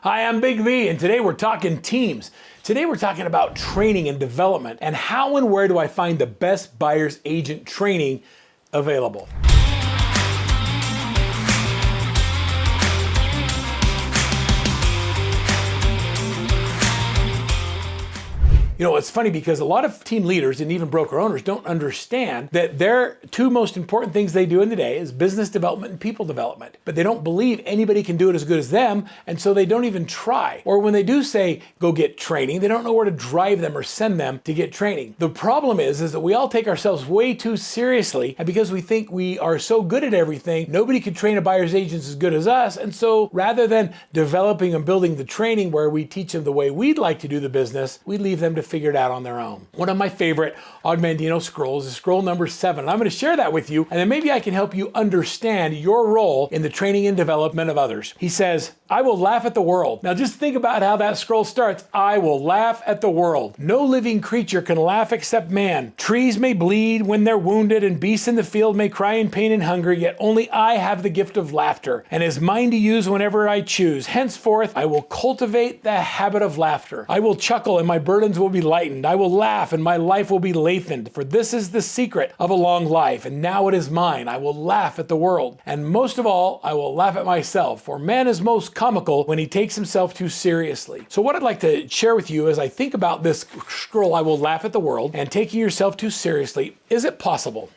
Hi, I'm Big V, and today we're talking teams. Today we're talking about training and development, and how and where do I find the best buyer's agent training available. You know, it's funny because a lot of team leaders and even broker owners don't understand that their two most important things they do in the day is business development and people development. But they don't believe anybody can do it as good as them, and so they don't even try. Or when they do say, go get training, they don't know where to drive them or send them to get training. The problem is that we all take ourselves way too seriously, and because we think we are so good at everything, nobody can train a buyer's agent as good as us. And so rather than developing and building the training where we teach them the way we'd like to do the business, we leave them to figure it out on their own. One of my favorite Og Mandino scrolls is scroll number 7. And I'm going to share that with you, and then maybe I can help you understand your role in the training and development of others. He says, I will laugh at the world. Now just think about how that scroll starts. I will laugh at the world. No living creature can laugh except man. Trees may bleed when they're wounded, and beasts in the field may cry in pain and hunger, yet only I have the gift of laughter, and is mine to use whenever I choose. Henceforth, I will cultivate the habit of laughter. I will chuckle, and my burdens will be lightened. I will laugh, and my life will be lengthened. For this is the secret of a long life, and now it is mine. I will laugh at the world. And most of all, I will laugh at myself, for man is most comical when he takes himself too seriously. So what I'd like to share with you as I think about this scroll, I will laugh at the world, and taking yourself too seriously, is it possible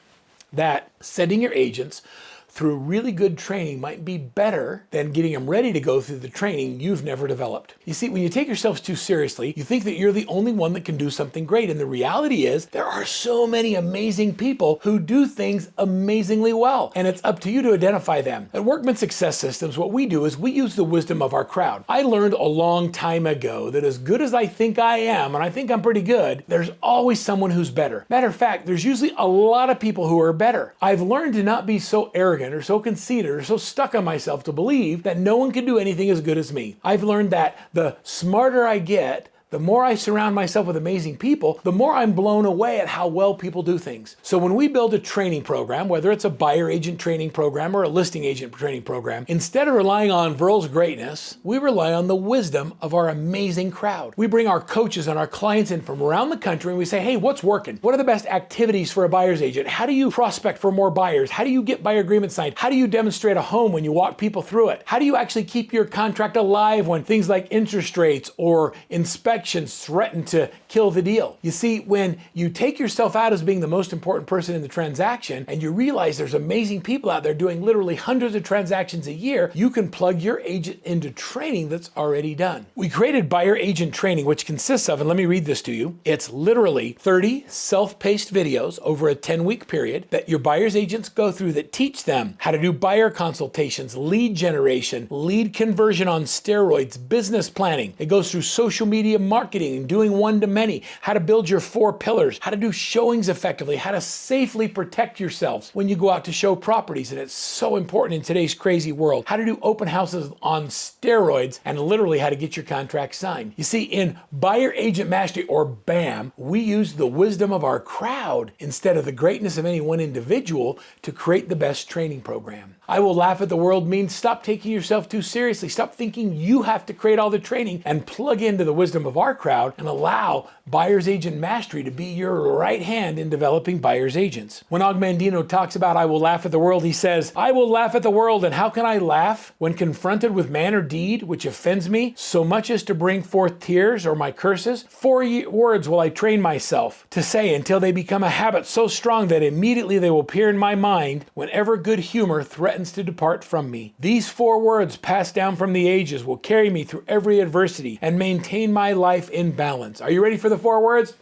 that sending your agents through really good training might be better than getting them ready to go through the training you've never developed? You see, when you take yourselves too seriously, you think that you're the only one that can do something great. And the reality is there are so many amazing people who do things amazingly well. And it's up to you to identify them. At Workman Success Systems, what we do is we use the wisdom of our crowd. I learned a long time ago that as good as I think I am, and I think I'm pretty good, there's always someone who's better. Matter of fact, there's usually a lot of people who are better. I've learned to not be so arrogant or so conceited or so stuck on myself to believe that no one can do anything as good as me. I've learned that the smarter I get, the more I surround myself with amazing people, the more I'm blown away at how well people do things. So when we build a training program, whether it's a buyer agent training program or a listing agent training program, instead of relying on Verl's greatness, we rely on the wisdom of our amazing crowd. We bring our coaches and our clients in from around the country and we say, hey, what's working? What are the best activities for a buyer's agent? How do you prospect for more buyers? How do you get buyer agreements signed? How do you demonstrate a home when you walk people through it? How do you actually keep your contract alive when things like interest rates or inspections threaten to kill the deal? You see, when you take yourself out as being the most important person in the transaction and you realize there's amazing people out there doing literally hundreds of transactions a year, you can plug your agent into training that's already done. We created buyer agent training, which consists of, and let me read this to you, it's literally 30 self-paced videos over a 10-week period that your buyer's agents go through that teach them how to do buyer consultations, lead generation, lead conversion on steroids, business planning. It goes through social media marketing and doing one-to-many, how to build your 4 pillars, how to do showings effectively, how to safely protect yourselves when you go out to show properties, and it's so important in today's crazy world, how to do open houses on steroids, and literally how to get your contract signed. You see, in Buyer Agent Mastery, or BAM, we use the wisdom of our crowd instead of the greatness of any one individual to create the best training program. I will laugh at the world means stop taking yourself too seriously. Stop thinking you have to create all the training and plug into the wisdom of our crowd and allow Buyer's Agent Mastery to be your right hand in developing buyer's agents. When Og Mandino talks about I will laugh at the world, he says, I will laugh at the world, and how can I laugh when confronted with man or deed which offends me so much as to bring forth tears or my curses? 4 words will I train myself to say until they become a habit so strong that immediately they will appear in my mind whenever good humor threatens to depart from me. These 4 words passed down from the ages will carry me through every adversity and maintain my life in balance. Are you ready for the 4 words?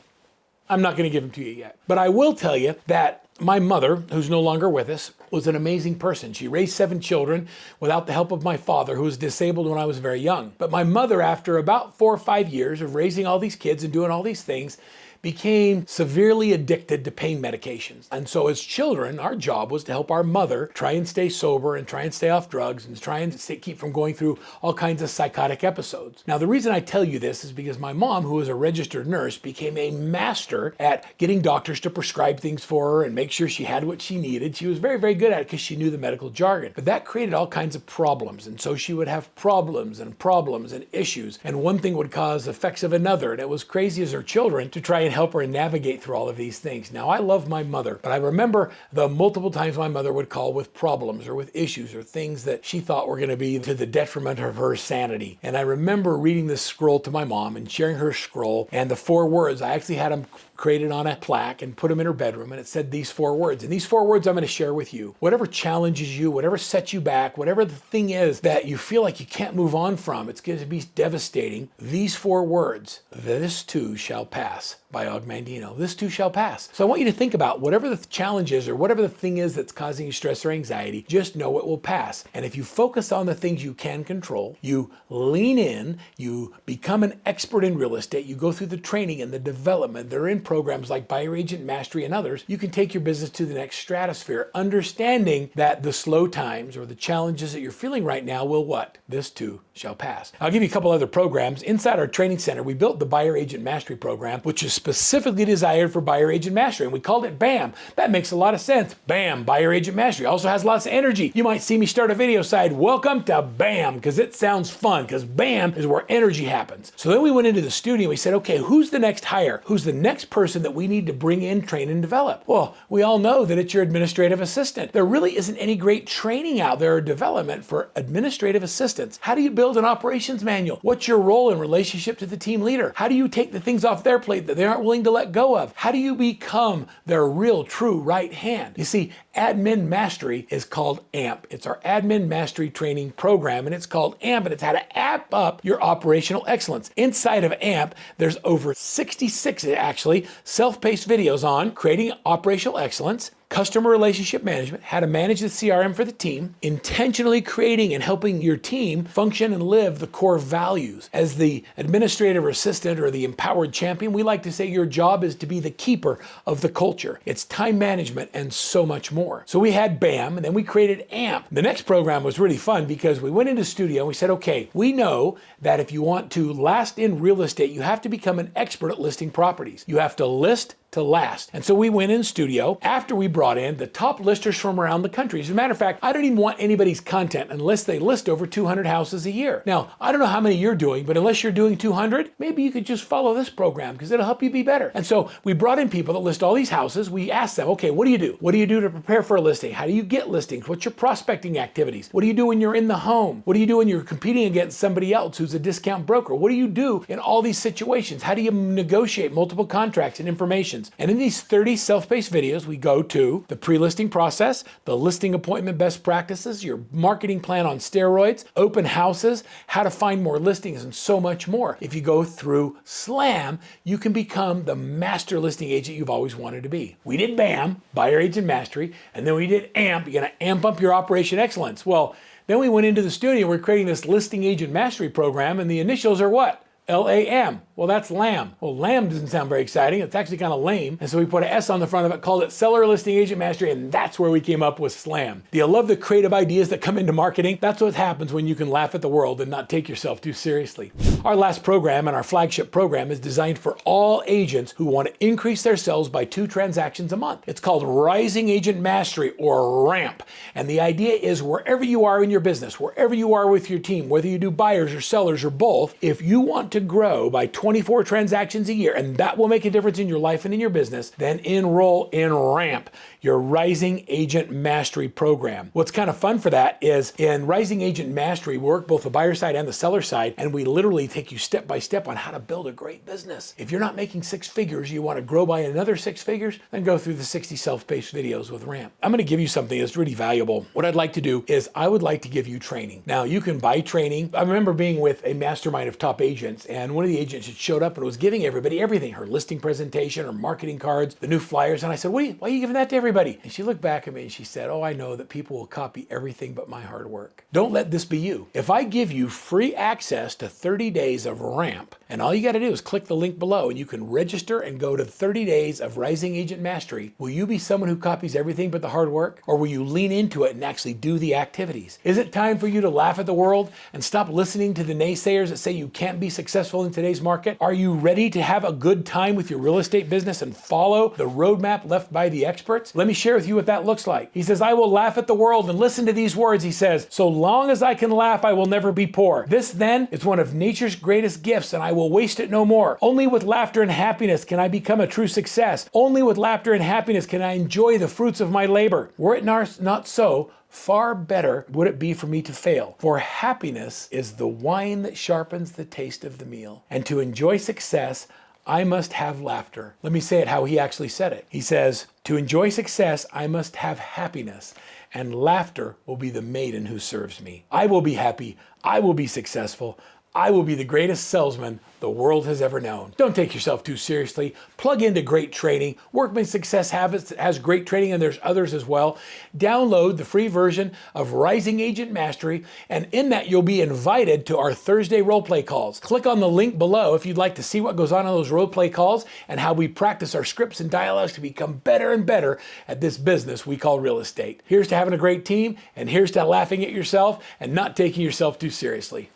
I'm not going to give them to you yet. But I will tell you that my mother, who's no longer with us, was an amazing person. She raised 7 children without the help of my father, who was disabled when I was very young. But my mother, after about 4 or 5 years of raising all these kids and doing all these things, became severely addicted to pain medications. And so as children, our job was to help our mother try and stay sober and try and stay off drugs and try and keep from going through all kinds of psychotic episodes. Now, the reason I tell you this is because my mom, who was a registered nurse, became a master at getting doctors to prescribe things for her and make sure she had what she needed. She was very, very good at it because she knew the medical jargon. But that created all kinds of problems. And so she would have problems and issues. And one thing would cause effects of another. And it was crazy as her children to try and help her navigate through all of these things. Now, I love my mother, but I remember the multiple times my mother would call with problems or with issues or things that she thought were going to be to the detriment of her sanity. And I remember reading this scroll to my mom and sharing her scroll and the 4 words. I actually had them created on a plaque and put them in her bedroom, and it said these 4 words. And these 4 words I'm going to share with you. Whatever challenges you, whatever sets you back, whatever the thing is that you feel like you can't move on from, it's going to be devastating. These 4 words, this too shall pass, by Og Mandino. This too shall pass. So I want you to think about whatever the challenge is or whatever the thing is that's causing you stress or anxiety, just know it will pass. And if you focus on the things you can control, you lean in, you become an expert in real estate, you go through the training and the development, they're in programs like Buyer Agent Mastery and others, you can take your business to the next stratosphere, understanding that the slow times or the challenges that you're feeling right now will what? This too shall pass. I'll give you a couple other programs. Inside our training center, we built the Buyer Agent Mastery program, which is specifically designed for Buyer Agent Mastery, and we called it BAM. That makes a lot of sense. BAM, Buyer Agent Mastery. Also has lots of energy. You might see me start a video side, welcome to BAM, because it sounds fun, because BAM is where energy happens. So then we went into the studio and we said, okay, who's the next hire? Who's the next person that we need to bring in, train, and develop? Well, we all know that it's your administrative assistant. There really isn't any great training out there or development for administrative assistants. How do you build an operations manual? What's your role in relationship to the team leader? How do you take the things off their plate that they aren't willing to let go of? How do you become their real, true right hand? You see, Admin Mastery is called AMP. It's our Admin Mastery training program, and it's called AMP, and it's how to amp up your operational excellence. Inside of AMP, there's over 66 actually self-paced videos on creating operational excellence, customer relationship management, how to manage the CRM for the team, intentionally creating and helping your team function and live the core values. As the administrative assistant or the empowered champion, we like to say your job is to be the keeper of the culture. It's time management and so much more. So we had BAM, and then we created AMP. The next program was really fun because we went into studio and we said, okay, we know that if you want to last in real estate, you have to become an expert at listing properties. You have to list to last. And so we went in studio after we brought in the top listers from around the country. As a matter of fact, I don't even want anybody's content unless they list over 200 houses a year. Now, I don't know how many you're doing, but unless you're doing 200, maybe you could just follow this program because it'll help you be better. And so we brought in people that list all these houses. We asked them, okay, what do you do? What do you do to prepare for a listing? How do you get listings? What's your prospecting activities? What do you do when you're in the home? What do you do when you're competing against somebody else who's a discount broker? What do you do in all these situations? How do you negotiate multiple contracts and informations? And in these 30 self-paced videos, we go to the pre-listing process, the listing appointment best practices, your marketing plan on steroids, open houses, how to find more listings, and so much more. If you go through SLAM, you can become the master listing agent you've always wanted to be. We did BAM, Buyer Agent Mastery, and then we did AMP. You're going to amp up your operation excellence. Well, then we went into the studio. We're creating this listing agent mastery program, and the initials are what? LAM. Well, that's LAM. Well, LAM doesn't sound very exciting. It's actually kind of lame. And so we put an S on the front of it, called it Seller Listing Agent Mastery, and that's where we came up with SLAM. Do you love the creative ideas that come into marketing? That's what happens when you can laugh at the world and not take yourself too seriously. Our last program and our flagship program is designed for all agents who want to increase their sales by 2 transactions a month. It's called Rising Agent Mastery, or RAMP. And the idea is wherever you are in your business, wherever you are with your team, whether you do buyers or sellers or both, if you want to grow by 24 transactions a year, and that will make a difference in your life and in your business, then enroll in RAMP, your Rising Agent Mastery program. What's kind of fun for that is in Rising Agent Mastery, we work both the buyer side and the seller side, and we literally take you step by step on how to build a great business. If you're not making 6 figures, you want to grow by another 6 figures, then go through the 60 self-paced videos with RAMP. I'm going to give you something that's really valuable. What I'd like to do is I would like to give you training. Now, you can buy training. I remember being with a mastermind of top agents, and one of the agents had showed up and was giving everybody everything, her listing presentation, her marketing cards, the new flyers. And I said, why are you giving that to everybody? And she looked back at me and she said, oh, I know that people will copy everything but my hard work. Don't let this be you. If I give you free access to 30 days of ramp, and all you got to do is click the link below and you can register and go to 30 days of Rising Agent Mastery, will you be someone who copies everything but the hard work? Or will you lean into it and actually do the activities? Is it time for you to laugh at the world and stop listening to the naysayers that say you can't be successful in today's market? Are you ready to have a good time with your real estate business and follow the roadmap left by the experts? Let me share with you what that looks like. He says, I will laugh at the world, and listen to these words. He says, so long as I can laugh, I will never be poor. This then is one of nature's greatest gifts, and I will waste it no more. Only with laughter and happiness can I become a true success. Only with laughter and happiness can I enjoy the fruits of my labor. Were it not so, far better would it be for me to fail. For happiness is the wine that sharpens the taste of the meal. And to enjoy success, I must have laughter. Let me say it how he actually said it. He says, to enjoy success, I must have happiness, and laughter will be the maiden who serves me. I will be happy. I will be successful. I will be the greatest salesman the world has ever known. Don't take yourself too seriously. Plug into great training. Workman Success Habits has great training, and there's others as well. Download the free version of Rising Agent Mastery, and in that you'll be invited to our Thursday role play calls. Click on the link below if you'd like to see what goes on in those role play calls and how we practice our scripts and dialogues to become better and better at this business we call real estate. Here's to having a great team, and here's to laughing at yourself and not taking yourself too seriously.